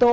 2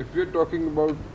If we are talking about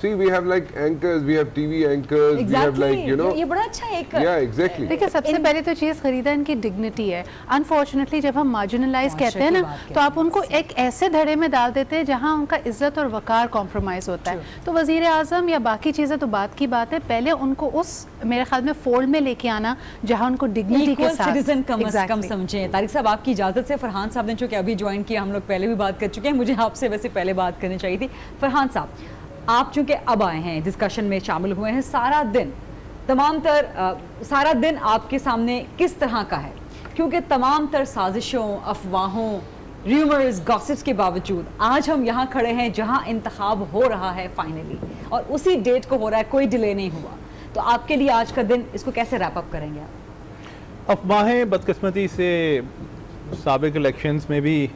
See, we have like anchors, we have TV anchors, we have like, you know. یہ بڑا اچھا ایک Yeah, exactly. دیکھیں سب سے پہلے تو چیز خریدا ان کی ڈگنیٹی ہے. انفارچونیٹلی جب ہم مارجنلائز کہتے ہیں نا تو آپ ان کو ایک ایسے دھڑے میں ڈال دیتے ہیں جہاں ان کا عزت اور وقار کمپرومائز ہوتا ہے. تو وزیر اعظم یا باقی چیزیں تو بات کی بات ہے, پہلے ان کو اس میرے خیال میں فولڈ میں لے کے آنا جہاں ان کو ڈگنیٹی کے ساتھ سٹیزن کم از کم سمجھیں. طارق صاحب آپ کی اجازت سے, فرحان صاحب نے چونکہ ابھی جوائن کیا, ہم لوگ پہلے بھی بات کر چکے ہیں, مجھے آپ سے ویسے پہلے بات کرنی چاہیے تھی. فرحان صاحب آپ چونکہ اب آئے ہیں, ڈسکشن میں شامل ہوئے ہیں, سارا دن آپ کے سامنے کس طرح کا ہے؟ کیونکہ تمام تر سازشوں, افواہوں, ریومرز, گاسپس کے باوجود آج ہم یہاں کھڑے ہیں جہاں انتخاب ہو رہا ہے فائنلی, اور اسی ڈیٹ کو ہو رہا ہے, کوئی ڈیلے نہیں ہوا. تو آپ کے لیے آج کا دن اس کو کیسے ریپ اپ کریں گے آپ؟ افواہیں بدقسمتی سے سابق الیکشنز میں بھی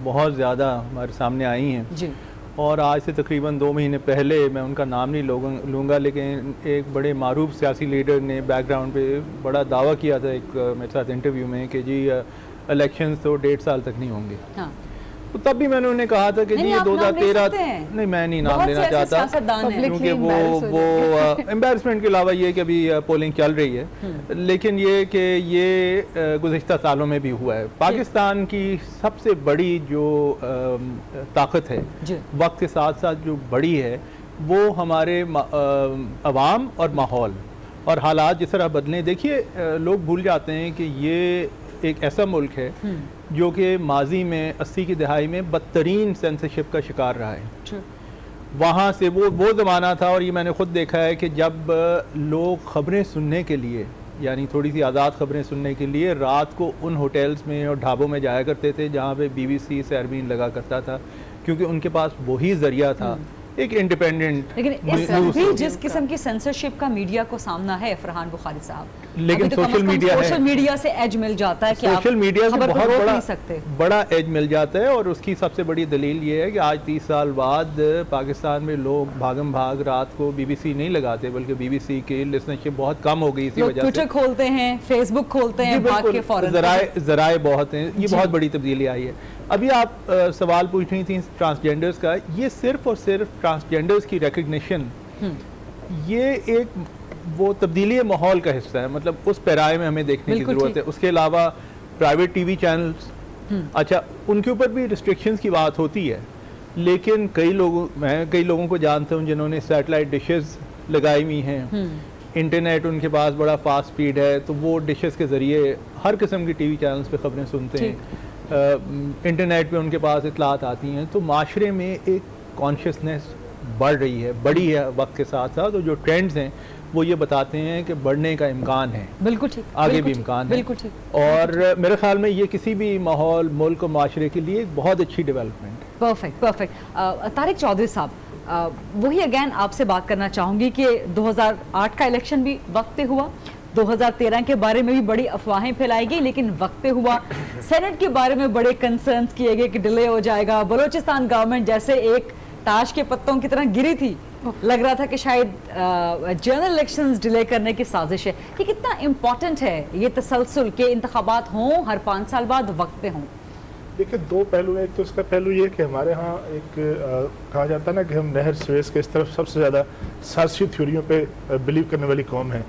بہت زیادہ ہمارے سامنے آئی ہیں جی, اور آج سے تقریباً 2 مہینے پہلے, میں ان کا نام نہیں لوں گا, لیکن ایک بڑے معروف سیاسی لیڈر نے بیک گراؤنڈ پہ بڑا دعویٰ کیا تھا ایک میرے ساتھ انٹرویو میں کہ جی الیکشنز تو 1.5 سال تک نہیں ہوں گے. تو تب بھی میں نے انہیں کہا تھا کہ جی 2013 نہیں, میں نہیں نام لینا چاہتا کیونکہ وہ امبیرسمنٹ کے علاوہ یہ کہ ابھی پولنگ چل رہی ہے, لیکن یہ کہ یہ گزشتہ سالوں میں بھی ہوا ہے. پاکستان کی سب سے بڑی جو طاقت ہے وقت کے ساتھ ساتھ جو بڑی ہے وہ ہمارے عوام اور ماحول اور حالات جس طرح بدلیں. دیکھیے لوگ بھول جاتے ہیں کہ یہ ایک ایسا ملک ہے جو کہ ماضی میں 80 کی دہائی میں بدترین سینسرشپ کا شکار رہا ہے. وہاں سے وہ زمانہ تھا, اور یہ میں نے خود دیکھا ہے کہ جب لوگ خبریں سننے کے لیے, یعنی تھوڑی سی آزاد خبریں سننے کے لیے رات کو ان ہوٹلز میں اور ڈھابوں میں جایا کرتے تھے جہاں پہ BBC سیربین لگا کرتا تھا, کیونکہ ان کے پاس وہی ذریعہ تھا ایک انڈیپینڈنٹ. لیکن اس بھی جس قسم کی سینسرشپ کا میڈیا کو سامنا ہے فرحان بخاری صاحب, لیکن سوشل میڈیا سے ایج مل جاتا ہے کہ سوشل میڈیا سے بہت بڑا ایج مل جاتا ہے, اور اس کی سب سے بڑی دلیل یہ ہے کہ آج 30 سال بعد پاکستان میں لوگ بھاگم بھاگ رات کو BBC نہیں لگاتے, بلکہ BBC کی لسنرشپ بہت کم ہو گئی اسی وجہ سے. ٹویٹر کھولتے ہیں, فیس بک کھولتے ہیں, بھاگ کے فوراً ذرائع بہت ہیں. یہ بہت بڑی تبدیلی آئی ہے. ابھی آپ سوال پوچھ رہی تھیں ٹرانسجینڈرز کا, یہ صرف اور صرف ٹرانسجینڈرز کی ریکگنیشن یہ ایک وہ تبدیلی ماحول کا حصہ ہے, مطلب اس پیرائے میں ہمیں دیکھنے کی ضرورت ہے. اس کے علاوہ پرائیویٹ TV چینلز, اچھا ان کے اوپر بھی ریسٹرکشنز کی بات ہوتی ہے, لیکن میں کئی لوگوں کو جانتا ہوں جنہوں نے سیٹلائٹ ڈشز لگائی ہوئی ہیں, انٹرنیٹ ان کے پاس بڑا فاسٹ سپیڈ ہے, تو وہ ڈشز کے ذریعے ہر قسم کی TV چینلز پہ خبریں سنتے ہیں, انٹرنیٹ پہ ان کے پاس اطلاعات آتی ہیں. تو معاشرے میں ایک کانشیسنیس بڑی ہے وقت کے ساتھ ساتھ, اور جو ٹرینڈز ہیں وہ یہ بتاتے ہیں کہ بڑھنے کا امکان ہے, بالکل ٹھیک, آگے بھی امکان ہے, بالکل ٹھیک. اور میرے خیال میں یہ کسی بھی ماحول, ملک اور معاشرے کے لیے ایک بہت اچھی ڈیولپمنٹ. پرفیکٹ. طارق چودھری صاحب, وہی اگین آپ سے بات کرنا چاہوں گی کہ 2008 کا الیکشن بھی وقت پہ ہوا, 2013 کے بارے میں بھی بڑی افواہیں پھیلائی گئی لیکن وقت پہ ہوا, سینٹ کے بارے میں بڑے کنسرنز کیے گئے کہ ڈیلے ہو جائے گا, بلوچستان گورنمنٹ جیسے ایک تاش کے پتوں کی طرح گری تھی, لگ رہا تھا کہ شاید جنرل الیکشنز ڈیلے کرنے کی سازش ہے. یہ کتنا امپورٹنٹ ہے یہ تسلسل کہ انتخابات ہوں ہر 5 سال بعد وقت پہ ہوں؟ دیکھیں 2 پہلو ہیں. ایک تو اس کا پہلو یہ کہ ہمارے ہاں ایک کہا جاتا ہے نا کہ ہم نہر سویس کے اس طرف سب سے زیادہ سازشی تھیوریوں پہ بلیو کرنے والی قوم ہے.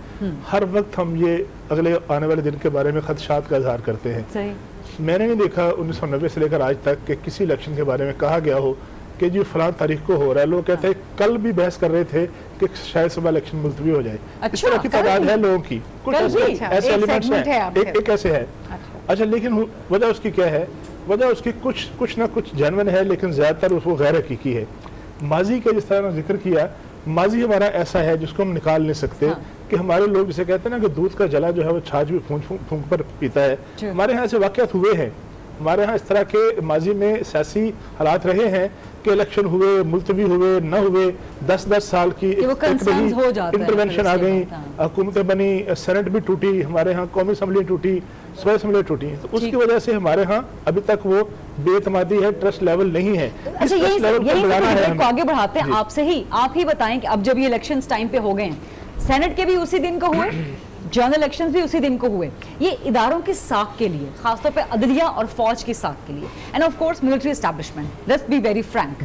ہر وقت ہم یہ اگلے آنے والے دن کے بارے میں خدشات کا اظہار کرتے ہیں. میں نے نہیں دیکھا 1990 سے لے کر آج تک کہ کسی الیکشن کے بارے میں کہا گیا ہو کہ جی فلاں تاریخ کو ہو رہا ہے. لوگ کہتے ہیں کل بھی بحث کر رہے تھے کہ شاید صبح الیکشن ملتوی ہو جائے. اس طرح کی تعداد ہے لوگوں کی, کچھ ایسے ایلیمنٹس ہیں, ایک ایسے ہے. اچھا, لیکن وجہ اس کی کیا ہے؟ وجہ اس کی کچھ نہ کچھ جینون ہے, لیکن زیادہ تر وہ غیر حقیقی ہے. ماضی کا جس طرح ذکر کیا, ماضی ہمارا ایسا ہے جس کو ہم نکال نہیں سکتے کہ ہمارے لوگ جسے کہتے ہیں نا کہ دودھ کا جلا جو ہے وہ چھاچھ بھی پھونک پر پیتا ہے. ہمارے ہاں ایسے واقعات ہوئے ہیں, ہمارے ہاں اس طرح کے ماضی میں سیاسی حالات رہے ہیں کہ الیکشن ہوئے, ملتوی ہوئے, نہ ہوئے, 10 سال کی انٹرونشن آ گئی, حکومتیں بنی, سینٹ بھی ٹوٹی, ہمارے ہاں قومی اسمبلی ٹوٹی, صوبائی اسمبلی ٹوٹی. تو اس کی وجہ سے ہمارے ہاں ابھی تک وہ بے اعتمادی ہے, ٹرسٹ لیول نہیں ہے. اچھا, یہی کو آگے بڑھاتے ہیں آپ سے ہی, آپ ہی بتائیں کہ اب جب یہ الیکشنز ٹائم پہ ہو گئے ہیں, سینٹ کے بھی اسی دن کو ہوئے, جنرل الیکشنز بھی اسی دن کو ہوئے, یہ اداروں کی ساکھ کے لیے, خاص طور پہ عدلیہ اور فوج کی ساکھ کے لیے, and of course military establishment, let's be very frank,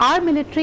Our military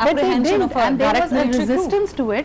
apprehension of a direct resistance to it।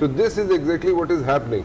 So this is exactly what is happening.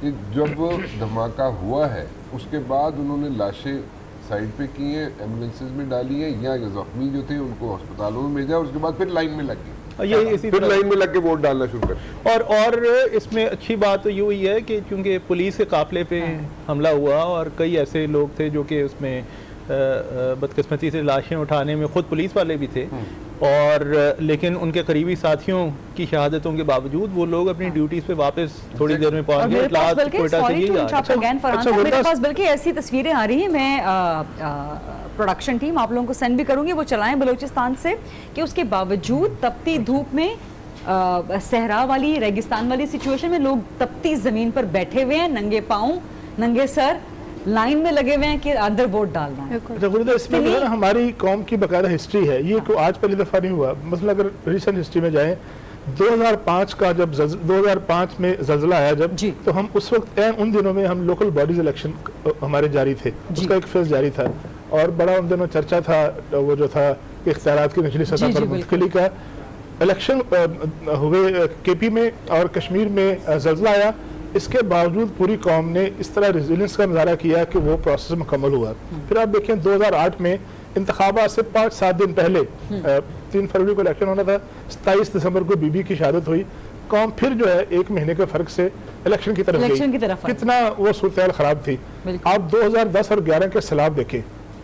کہ جب دھماکہ ہوا ہے اس کے بعد انہوں نے لاشیں سائڈ پہ کی ہیں, ایمبولینسز میں ڈالی ہیں, یا زخمی جو تھے ان کو ہسپتالوں میں بھیجا, اور اس کے بعد پھر لائن میں لگ گئے, پھر لائن میں لگ کے ووٹ ڈالنا شروع کر. اور اس میں اچھی بات تو یہ ہوئی ہے کہ چونکہ پولیس کے قافلے پہ حملہ ہوا اور کئی ایسے لوگ تھے جو کہ اس میں بدقسمتی سے لاشیں اٹھانے میں خود پولیس والے بھی تھے, اور لیکن ان کے قریبی ساتھیوں کی شہادتوں کے باوجود وہ لوگ اپنی ڈیوٹیز پہ واپس تھوڑی دیر میں پہنچ گئے. میرے پاس بلکہ ایسی تصویریں آ رہی ہیں, میں پروڈکشن ٹیم آپ لوگوں کو سینڈ بھی کروں گی, وہ چلائیں بلوچستان سے, کہ اس کے باوجود تپتی دھوپ میں صحرا والی ریگستان والی سچویشن میں لوگ تپتی زمین پر بیٹھے ہوئے ہیں, ننگے پاؤں ننگے سر لائن میں لگے ہوئے ہیں کہ اندر ووٹ ڈالنا ہے. اس میں ہماری قوم کی باقاعدہ ہسٹری ہے, یہ کوئی آج پہلی دفعہ نہیں ہوا. مثلا اگر ریسنٹ ہسٹری میں جائیں, 2005 کا جب 2005 میں زلزلہ آیا جب, تو ہم اس وقت ان دنوں میں ہم لوکل باڈیز الیکشن ہمارے جاری تھے, اس کا ایک فیز جاری تھا, اور بڑا ان دنوں چرچا تھا وہ جو تھا اختیارات کی نچلی سطح پر منتقلی کا. الیکشن ہوئے کے پی میں اور کشمیر میں زلزلہ آیا, اس کے باوجود پوری قوم نے اس طرح ریزیلنس کا مظاہرہ کیا کہ وہ پروسیس مکمل ہوا. پھر آپ دیکھیں 2008 میں انتخابات سے 5-7 دن پہلے 3 فروری کو الیکشن ہونا تھا, 27 دسمبر کو بی بی کی شہادت ہوئی. قوم پھر جو ہے 1 مہینے کے فرق سے الیکشن کی طرف گئی. کتنا وہ صورتحال خراب تھی. آپ 2010 اور 11 کے سیلاب دیکھیں,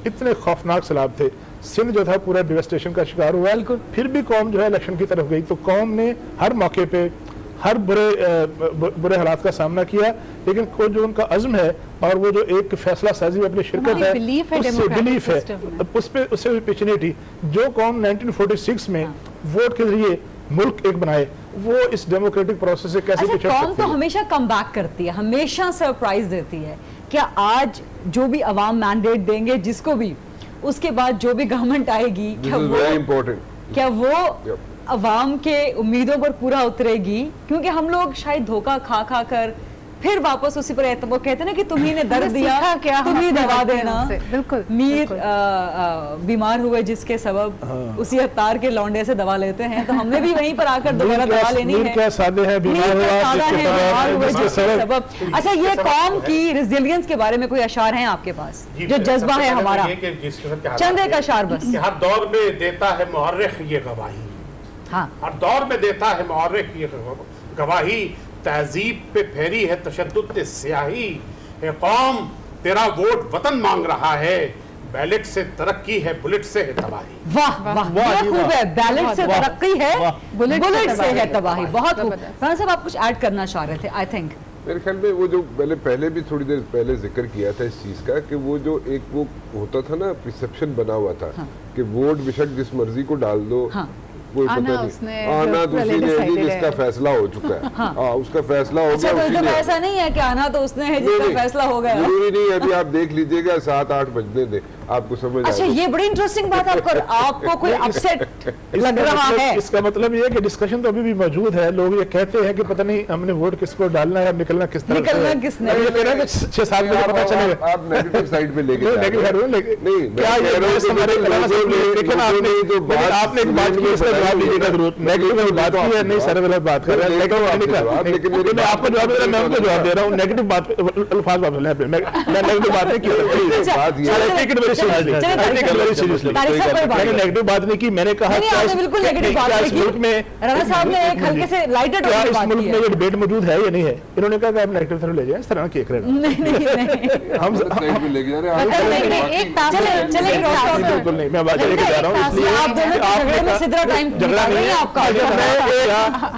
اتنے خوفناک سیلاب تھے, سندھ جو تھا پورا ڈیوسٹیشن کا شکار ہوا, پھر بھی قوم جو ہے الیکشن کی طرف گئی. تو قوم نے ہر موقع پہ ہر برے حالات کا سامنا کیا, لیکن کوئی جو ان کا عزم ہے اور وہ جو ایک فیصلہ سازی میں اپنی شرکت ہے, بلیف ہے, اس سے بھی پیچھے نہیں ہٹی. جو قوم 1946 میں ووٹ کے ذریعے ملک ایک بنائے, وہ اس ڈیموکریٹک پروسیس سے کیسے پیچھے ہٹ سکتی ہے؟ قوم تو ہمیشہ کم بیک کرتی ہے, ہمیشہ سرپرائز دیتی ہے. کیا آج جو بھی عوام مینڈیٹ دیں گے جس کو بھی, اس کے بعد جو بھی گورنمنٹ آئے گی, کیا وہ عوام کے امیدوں پر پورا اترے گی؟ کیونکہ ہم لوگ شاید دھوکہ کھا کھا کر پھر واپس اسی پر وہ کہتے ہیں نا کہ تمہیں نے درد دیا تمہیں دوا دینا. میر بیمار ہوئے جس کے سبب اسی عطار کے لونڈے سے دوا لیتے ہیں, تو ہم نے بھی وہیں پر آ کر دوبارہ دوا لینی ہے. اچھا, یہ قوم کی ریزیلینس کے بارے میں کوئی اشعار ہیں آپ کے پاس, جو جذبہ ہے ہمارا؟ چند ایک اشعار بس. ہر دور میں دیتا ہے مورخ یہ گواہی, ہر دور میں دیتا ہے مورخ یہ گواہی, تہذیب پہ پھیری ہے تشدد سیاہی, اے قوم تیرا ووٹ وطن مانگ رہا ہے, بیلٹ سے ترقی ہے بلٹ سے ہے تباہی. واہ واہ, یہ خوب ہے, بیلٹ سے ترقی ہے بلٹ سے ہے تباہی. بہت خوب. فرحان صاحب آپ کچھ ایڈ کرنا چاہ رہے تھے آئی تھنک. میرے خیال میں وہ جو پہلے بھی تھوڑی دیر پہلے ذکر کیا تھا اس چیز کا, کہ وہ جو ایک وہ ہوتا تھا نا پرسیپشن بنا ہوا تھا کہ ووٹ بشک جس مرضی کو ڈال دو, کوئی پتہ نہیں, آنا تو اسی نے ہے جس کا فیصلہ ہو چکا ہے, اس کا فیصلہ ہو گیا. تو ایسا نہیں ہے کہ آنا تو اس نے ہے جس کا فیصلہ ہو گیا, ضروری نہیں ہے. ابھی آپ دیکھ لیجئے گا 7-8 بجنے دیں, آپ کو سمجھ آئے. اچھا, یہ بڑی انٹرسٹنگ بات ہے, آپ کو کوئی اپسیٹ لگ رہا ہے؟ اس کا مطلب یہ ہے کہ ڈسکشن تو ابھی بھی موجود ہے. لوگ یہ کہتے ہیں کہ پتہ نہیں ہم نے ووٹ کس کو ڈالنا ہے, نکلنا کس طرح سے, نکلنا کس نے. 6-7 بجے پتہ چلے گا. آپ نیگیٹو سائیڈ پہ لے کے نہیں, کیا آپ نے ایک بات کی, اس کا جواب دیجیے گا ضرور. نیگیٹو میں بات کی ہے نہیں, سر غلط بات کر رہے ہیں, لیکن آپ کو جواب دے رہا, میں ان کو جواب دے رہا ہوں. نیگیٹو بات الفاظ بات میں نیگیٹو بات نہیں نیگیٹو بات نہیں کی. میں نے کہا ملک میں اس ملک میں یہ ڈبیٹ موجود ہے یا نہیں ہے. انہوں نے کہا کہ آپ نیگیٹو طرف لے جائیں, اس طرح کیک رہے ہم بالکل نہیں. میں بات لے کے جا رہا ہوں,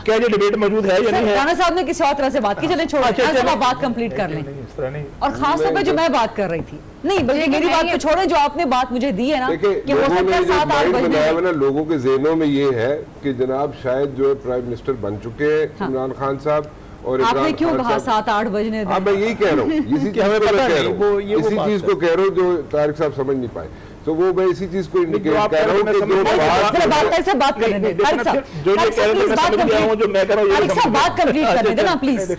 کیا یہ ڈبیٹ موجود ہے یا نہیں ہے. رانا صاحب نے کسی اور طرح سے بات کی, چلیں چھوڑیں, آپ بات کمپلیٹ کر لیں. اور خاص طور پہ جو میں بات کر رہی تھی, نہیں بلکہ میری بات کو چھوڑیں, جو آپ نے بات مجھے دی ہے نا کہ ہو سکتا ہے 7-8 بجے. لوگوں کے ذہنوں میں یہ ہے کہ جناب شاید جو پرائم منسٹر بن چکے ہیں عمران خان صاحب, اور آپ نے کیوں کہا 7-8 بجنے دیں؟ میں یہی کہہ رہا ہوں, اسی چیز کو کہہ رہا ہوں جو طارق صاحب سمجھ نہیں پائے. تو وہ میں اسی چیز کو انڈیکیٹ کر رہا ہوں کہ جو بات کرنے دیں بات کمپلیٹ کرنے دینا پلیز.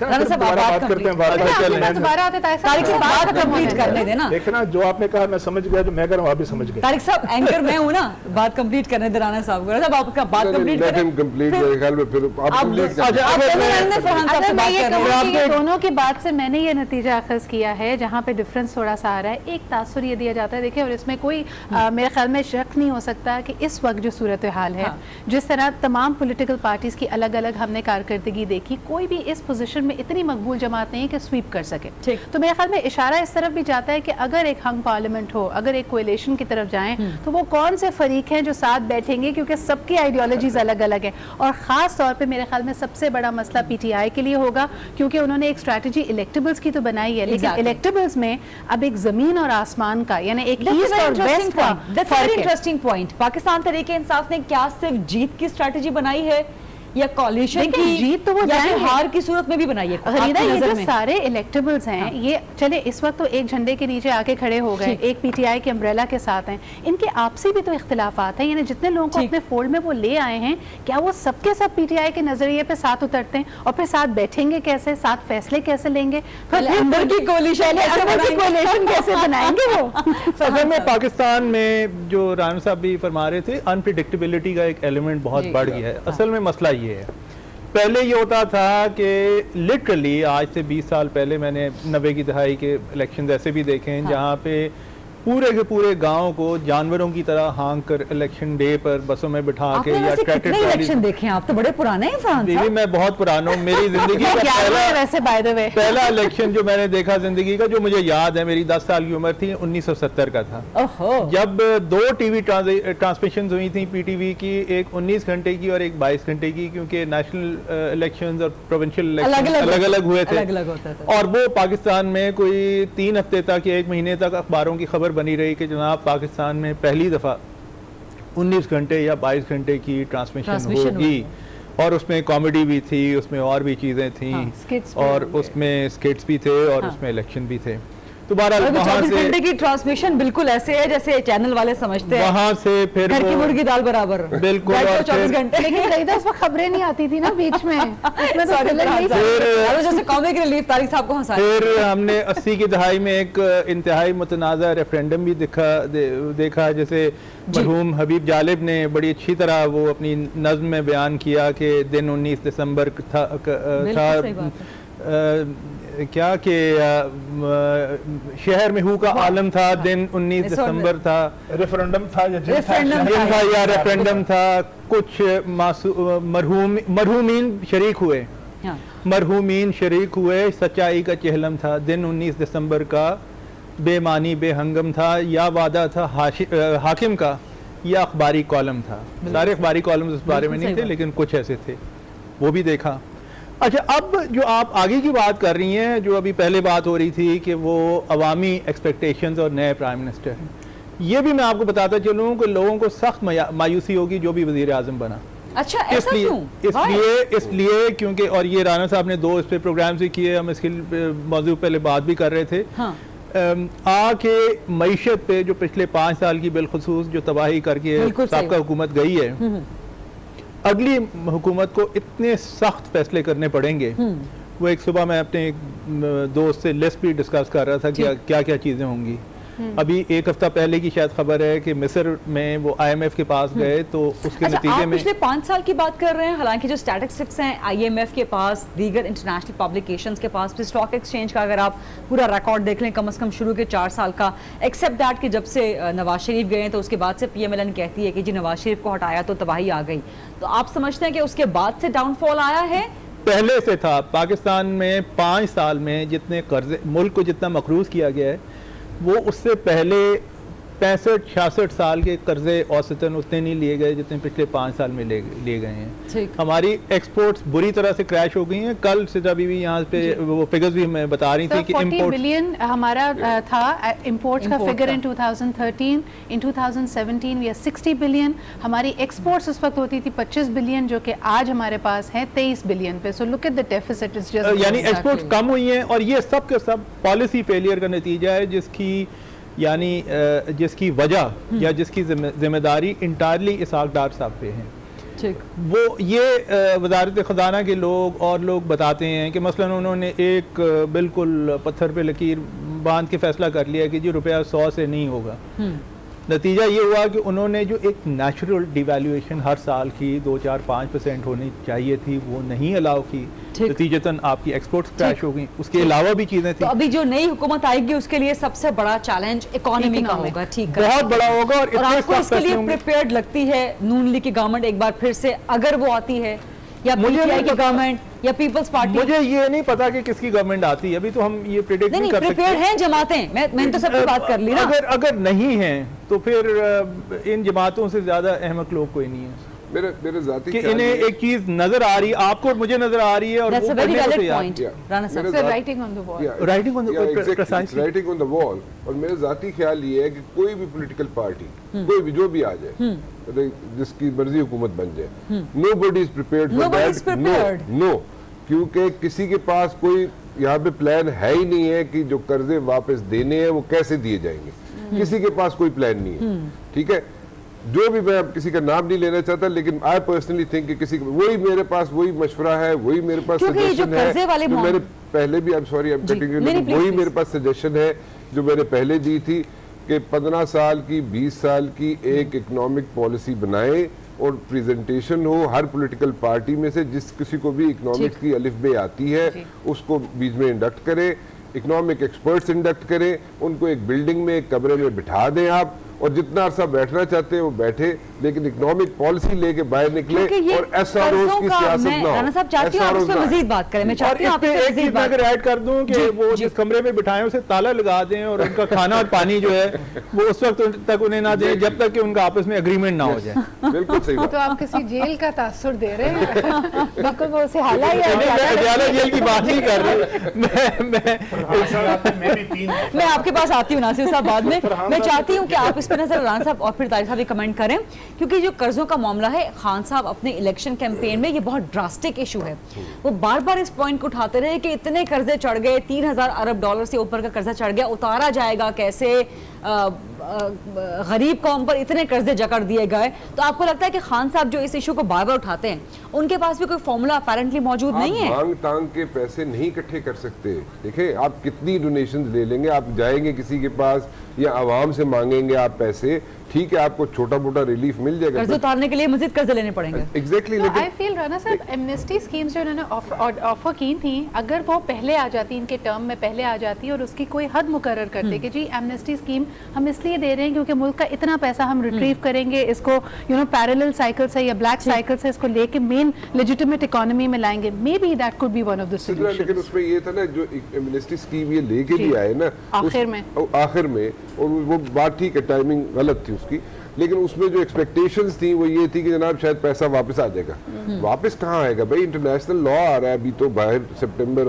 کرنے دینا. دیکھنا جو آپ نے کہا میں سمجھ گیا, جو میں کہہ رہا ہوں آپ بھی سمجھ گئے. طارق صاحب اینکر میں ہوں نا, بات کمپلیٹ کرنے دیں رانا صاحب کو. آپ کا بات کمپلیٹ کریں. دونوں کی بات سے میں نے یہ نتیجہ اخذ کیا ہے جہاں پہ ڈفرنس تھوڑا سا آ رہا ہے. ایک تاثر یہ دیا جاتا ہے, دیکھیں, اور اس میں کوئی میرے خیال میں شک نہیں ہو سکتا کہ اس وقت جو صورتحال ہے, جس طرح تمام پولیٹیکل پارٹیز کی الگ الگ ہم نے کارکردگی دیکھی, کوئی بھی اس پوزیشن میں اتنی مقبول جماعت نہیں ہے کہ سویپ کر سکے. تو میرے خیال میں اشارہ اس طرف بھی جاتا ہے کہ اگر ایک ہنگ پارلیمنٹ ہو, اگر ایک کولیشن کی طرف جائیں, تو وہ کون سے فریق ہیں جو ساتھ بیٹھیں گے, کیونکہ سب کی آئیڈیالوجیز الگ الگ ہیں. اور خاص طور پہ میرے خیال میں سب سے بڑا مسئلہ پی ٹی آئی کے لیے ہوگا, کیونکہ انہوں نے ایک اسٹریٹجی الیکٹیبلز کی تو بنائی ہے, لیکن الیکٹیبلز میں اب ایک زمین اور آسمان کا, یعنی ایک ایسٹ اور ویسٹ کا فرق ہے. Interesting point. پاکستان تحریک انصاف نے کیا صرف جیت کی اسٹریٹجی بنائی ہے یا کولیشن کی جیت تو وہ ہار کی صورت میں بھی بنائی ہے؟ غریدہ یہ جو سارے الیکٹیبلز ہیں, یہ چلے اس وقت تو ایک جھنڈے کے نیچے آ کے کھڑے ہو گئے, ایک پی ٹی آئی کے امبریلا کے ساتھ ہیں, ان کے آپسی بھی تو اختلافات ہیں. یعنی جتنے لوگوں کو اپنے فولڈ میں وہ لے آئے ہیں, کیا وہ سب کے سب پی ٹی آئی کے نظریے پہ ساتھ اترتے ہیں, اور پھر ساتھ بیٹھیں گے کیسے, ساتھ فیصلے کیسے لیں گے, اندر کی کولیشن کیسے بنائیں گے وہ؟ اصل میں پاکستان میں جو رانا صاحب بھی فرما رہے تھے, انپریڈکٹیبلٹی کا ایک ایلیمنٹ بہت بڑھ گیا ہے. اصل میں مسئلہ یہ ہے, پہلے یہ ہوتا تھا کہ لٹرلی آج سے 20 سال پہلے میں نے 90 کی دہائی کے الیکشنز ایسے بھی دیکھے ہیں جہاں پہ پورے کے پورے گاؤں کو جانوروں کی طرح ہانک کر الیکشن ڈے پر بسوں میں بٹھا کے یا ٹریکٹر الیکشن دیکھیں. آپ تو بڑے پرانے ہیں فرحان صاحب. میں بہت پرانا ہوں. میری زندگی کا پہلا الیکشن جو میں نے دیکھا زندگی کا, جو مجھے یاد ہے, میری 10 سال کی عمر تھی, 1970 کا تھا, جب 2 ٹی وی ٹرانسمیشنز ہوئی تھیں پی ٹی وی کی, ایک 19 گھنٹے کی اور ایک 22 گھنٹے کی, کیونکہ نیشنل الیکشنز اور پروونشل الیکشن الگ الگ ہوئے تھے. اور وہ پاکستان میں کوئی 3 ہفتے تک یا 1 مہینے تک اخباروں کی خبر بنی رہی کہ جناب پاکستان میں پہلی دفعہ 19 گھنٹے یا 22 گھنٹے کی ٹرانسمیشن ہوگی, اور اس میں کامیڈی بھی تھی, اس میں اور بھی چیزیں تھیں, اور اس میں سکٹس بھی تھے, اور اس میں الیکشن بھی تھے. تو بہرحال وہاں سے 24 گھنٹے کی ٹرانسمیشن بالکل ایسے ہے جیسے چینل والے سمجھتے ہیں, وہاں سے پھر گھر کی مرغی دال برابر, بالکل 24 گھنٹے. لیکن رہیدہ اس وقت خبریں نہیں آتی تھی نا بیچ میں, جیسے کامک ریلیف طارق صاحب کو ہنسایا. پھر ہم نے 80 کی دہائی میں ایک انتہائی متنازع ریفرینڈم بھی دیکھا, جیسے مرحوم حبیب جالب نے بڑی اچھی طرح وہ اپنی نظم میں بیان کیا کہ دن 19 دسمبر تھا, کیا کہ شہر میں ہو کا عالم تھا, دن 19 دسمبر تھا, ریفرنڈم تھا یا ریفرنڈم تھا, کچھ مرحومین شریک ہوئے, سچائی کا چہلم تھا, دن 19 دسمبر کا بے معنی بے ہنگم تھا, یا وعدہ تھا حاکم کا, یا اخباری کالم تھا. سارے اخباری کالمز اس بارے میں نہیں تھے, لیکن کچھ ایسے تھے, وہ بھی دیکھا. اچھا, اب جو آپ آگے کی بات کر رہی ہیں, جو ابھی پہلے بات ہو رہی تھی کہ وہ عوامی ایکسپیکٹیشنز اور نئے پرائم منسٹر ہیں, یہ بھی میں آپ کو بتاتا چلوں کہ لوگوں کو سخت مایوسی ہوگی جو بھی وزیر اعظم بنا. اچھا, ایسا کیوں؟ اس لیے کیونکہ, اور یہ رانا صاحب نے 2 اس پہ پروگرامز بھی کیے, ہم اس کے موضوع پہلے بات بھی کر رہے تھے, کے معیشت پہ جو پچھلے 5 سال کی بالخصوص جو تباہی کر کے سابقہ حکومت گئی ہے, اگلی حکومت کو اتنے سخت فیصلے کرنے پڑیں گے. وہ ایک صبح میں اپنے ایک دوست سے لسٹ بھی ڈسکس کر رہا تھا کہ کیا کیا چیزیں ہوں گی. ابھی 1 ہفتہ پہلے کی شاید خبر ہے کہ مصر میں وہ آئی ایم ایف کے پاس گئے, تو اس کے نتیجے میں پچھلے 5 سال کی بات کر رہے ہیں, حالانکہ جو اسٹیٹسٹکس ہیں آئی ایم ایف کے پاس, دیگر انٹرنیشنل پبلیکیشنز کے پاس, پھر اسٹاک ایکسچینج کا اگر آپ پورا ریکارڈ دیکھ لیں کم از کم شروع کے 4 سال کا, ایکسیپٹ دیٹ کہ جب سے نواز شریف گئے ہیں تو اس کے بعد سے پی ایم ایل این کہتی ہے کہ جی نواز شریف کو ہٹایا تو تباہی آ گئی. تو آپ سمجھتے ہیں کہ اس کے بعد سے ڈاؤن فال آیا ہے؟ پہلے سے تھا. پاکستان میں 5 سال میں جتنے قرضے ملک کو جتنا مقروض کیا گیا ہے, وہ اس سے پہلے 65-66 سال کے قرضے اوسطاً اتنے نہیں لیے گئے جتنے پچھلے 5 سال میں لیے گئے ہیں. ہماری ایکسپورٹس بری طرح سے کریش ہو گئی ہیں. کل سے جب بھی یہاں پہ وہ فگرز بھی میں بتا رہی تھی کہ 40 بلین ہمارا تھا امپورٹس کا figure in 2013. In 2017 we are 60 billion. ہماری ایکسپورٹس اس وقت ہوتی تھی 25 بلین, جو کہ آج ہمارے پاس ہیں 23 بلین پہ. سو لک ایٹ دی ڈیفیسٹ, یعنی ایکسپورٹس کم ہوئی ہیں, اور یہ سب کے سب پالیسی فیلئر کا نتیجہ ہے, جس کی یعنی جس کی وجہ یا جس کی ذمہ داری انٹائرلی اسحاق ڈار صاحب پہ ہیں. وہ یہ وزارت خزانہ کے لوگ اور لوگ بتاتے ہیں کہ مثلا انہوں نے ایک بالکل پتھر پہ لکیر باندھ کے فیصلہ کر لیا کہ جی ₹100 سے نہیں ہوگا. نتیجہ یہ ہوا کہ انہوں نے جو ایک نیچرل ڈیویلیویشن ہر سال کی 2-4-5% ہونی چاہیے تھی وہ نہیں الاؤ کی, نتیجتاً آپ کی ایکسپورٹس کریش ہو گئی. اس کے علاوہ بھی چیزیں تھیں. تو ابھی جو نئی حکومت آئے گی اس کے لیے سب سے بڑا چیلنج اکانومی کا ہوگا. ٹھیک ہے, بہت بڑا ہوگا. اور آپ کو اس کے لیے پریپیئرڈ لگتی ہے نون لیگ کی گورنمنٹ ایک بار پھر سے اگر وہ آتی ہے, یا پی ٹی آئی کی گورنمنٹ یا پیپلز پارٹی؟ مجھے یہ نہیں پتا کہ کس کی گورنمنٹ آتی ہے, ابھی تو ہم یہ پریڈکٹ نہیں کر سکتے. پریپیئرڈ ہیں جماعتیں, میں نے تو سب کی بات کر لی نا. اگر نہیں ہیں تو پھر ان جماعتوں سے زیادہ احمق لوگ کوئی نہیں ہے. میرے ذاتی کہ انہیں ایک چیز نظر آ رہی ہے, آپ کو مجھے نظر آ رہی ہے, اور That's a very valid point. Rana sir, writing on the wall. writing on the wall. اور میرا ذاتی خیال یہ ہے کہ کوئی بھی پولیٹیکل پارٹی, کوئی بھی جو بھی آ جائے, جس کی مرضی حکومت بن جائے, nobody is prepared for that. No, کیونکہ کسی کے پاس کوئی یہاں پہ پلان ہے ہی نہیں ہے کہ جو قرضے واپس دینے ہیں وہ کیسے دیے جائیں گے. کسی کے پاس کوئی پلان نہیں ہے. ٹھیک ہے, جو بھی, میں کسی کا نام نہیں لینا چاہتا, لیکن I personally think کہ کسی وہی میرے پاس وہی مشورہ ہے, وہی میرے پاس سجیشن ہے جو میں نے پہلے بھی, وہی میرے پاس سجیشن ہے جو میں نے پہلے دی تھی کہ 15 سال کی 20 سال کی ایک اکنامک پالیسی بنائیں اور پریزنٹیشن ہو ہر پولیٹیکل پارٹی میں سے, جس کسی کو بھی اکنامکس کی الف بے آتی ہے اس کو بیچ میں انڈکٹ کریں, اکنامک ایکسپرٹس انڈکٹ کریں, ان کو ایک بلڈنگ میں ایک کمرے میں بٹھا دیں آپ, اور جتنا عرصہ بیٹھنا چاہتے ہیں وہ بیٹھے, لیکن اکنامک پالیسی لے کے باہر نکلے اور ایس آر اوز کی سیاست نہ ہو. رانا صاحب چاہتی ہوں آپ اس پہ مزید بات کریں. میں چاہتی ہوں آپ اس پہ مزید بات اگر ایڈ کر دوں کہ وہ جس کمرے میں بٹھائیں اسے تالا لگا دیں, اور ان کا کھانا اور پانی جو ہے وہ اس وقت تک انہیں نہ دیں جب تک کہ ان کا آپس میں اگریمنٹ نہ ہو جائے. بالکل صحیح بات. تو آپ کسی جیل کا تاثر دے رہے ہیں. بالکل وہ اسے حالہ ہی اڈیالہ جیل کی بات نہیں کر رہی. میں آپ کے پاس آتی ہوں ناصر صاحب بعد میں. میں چاہتی ہوں کہ آپ اس پہ نظر رانا صاحب اور پھر طارق صاحب بھی کمنٹ کریں, کیونکہ جو قرضوں کا معاملہ ہے, خان صاحب اپنے الیکشن کیمپین میں یہ بہت ڈراسٹک ایشو ہے. وہ بار بار اس پوائنٹ کو اٹھاتے رہے کہ اتنے قرضے چڑھ گئے, $3000 ارب سے اوپر کا قرضہ چڑھ گیا, اتارا جائے گا کیسے, غریب قوم پر اتنے قرضے جکڑ دیے گئے. تو آپ کو لگتا ہے کہ خان صاحب جو اس ایشو کو بار بار اٹھاتے ہیں ان کے پاس بھی کوئی فارمولا اپیرنٹلی موجود نہیں ہے؟ مانگ تانگ کے پیسے نہیں اکٹھے کر سکتے. دیکھیں آپ کتنی ڈونیشنز لے لیں گے, آپ جائیں گے کسی کے پاس یا عوام سے مانگیں گے آپ پیسے, ٹھیک ہے آپ کو چھوٹا موٹا ریلیف مل جائے گا, قرض اتارنے کے لیے مزید قرض لینے پڑیں گے. ایگزیکٹلی. لیکن آئی فیل رانا صاحب ایمنسٹی اسکیمز جو انہوں نے آفر کی تھیں, اگر وہ پہلے آ جاتی, ان کے ٹرم میں پہلے آ جاتی اور اس کی کوئی حد مقرر کرتے کہ جی ایمنسٹی اسکیم ہم اس لیے دے رہے ہیں کیونکہ ملک کا اتنا پیسہ ہم ریٹریو کریں گے, اس کو پیرلل سائیکل سے یا بلیک سائیکل سے اس کو لے کے مین لیجیٹیمیٹ اکانومی میں لائیں گے. Maybe that could be one of the solutions. لیکن اس میں یہ تھا نا, جو ایمنسٹی اسکیم یہ لے کے بھی آئے نا آخر میں, اور وہ بات ٹھیک ہے ٹائمنگ غلط تھی اس کی, لیکن اس میں جو ایکسپیکٹیشنز تھیں وہ یہ تھی کہ جناب شاید پیسہ واپس آ جائے گا. واپس کہاں آئے گا بھائی, انٹرنیشنل لا آ رہا ہے ابھی تو باہر, سپٹمبر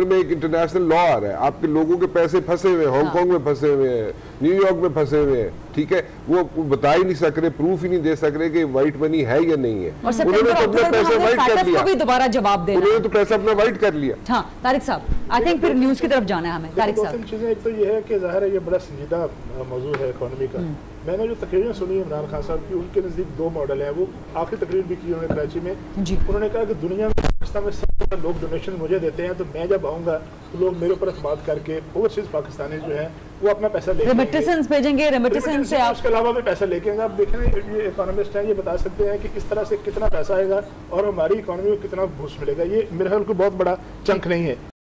میں ایک انٹرنیشنل لا آ رہا ہے, آپ کے لوگوں کے پیسے پھنسے ہوئے, ہانگ کانگ میں پھنسے ہوئے ہیں, نیو یارک میں پھنسے ہوئے ہیں, ٹھیک ہے, وہ بتا ہی نہیں سک رہے, پروف ہی نہیں دے سک رہے کہ وائٹ منی ہے یا نہیں ہے. انہوں نے تو اپنا پیسہ وائٹ کر لیا, دوبارہ جواب دینا, انہوں نے تو پیسہ اپنا وائٹ کر لیا. ہاں طارق صاحب آئی تھنک پھر نیوز کی طرف جانا ہے ہمیں. طارق صاحب چیزیں, ایک تو یہ ہے کہ ظاہر ہے یہ بڑا سنجیدہ موضوع ہے اکانومی کا. میں نے جو تقریریں سنی عمران خان صاحب کی, ان کے نزدیک 2 ماڈل ہیں. وہ آخری تقریر بھی کی انہوں نے کراچی میں, انہوں نے کہا کہ دنیا میں پاکستان میں سب سے زیادہ لوگ ڈونیشن مجھے دیتے ہیں, تو میں جب آؤں گا تو لوگ میرے اوپر اعتماد کر کے اوورسیز پاکستانی جو ہیں وہ اپنا پیسہ لے ریمیٹنس بھیجیں گے, ریمیٹنس سے اس کے علاوہ بھی پیسہ لے کے آئیں گے. آپ دیکھیں یہ اکانومسٹ ہیں, یہ بتا سکتے ہیں کہ اس طرح سے کتنا پیسہ آئے گا اور ہماری اکانومی کو کتنا بوسٹ ملے گا. یہ میرے خیال کو بہت بڑا چنک نہیں ہے.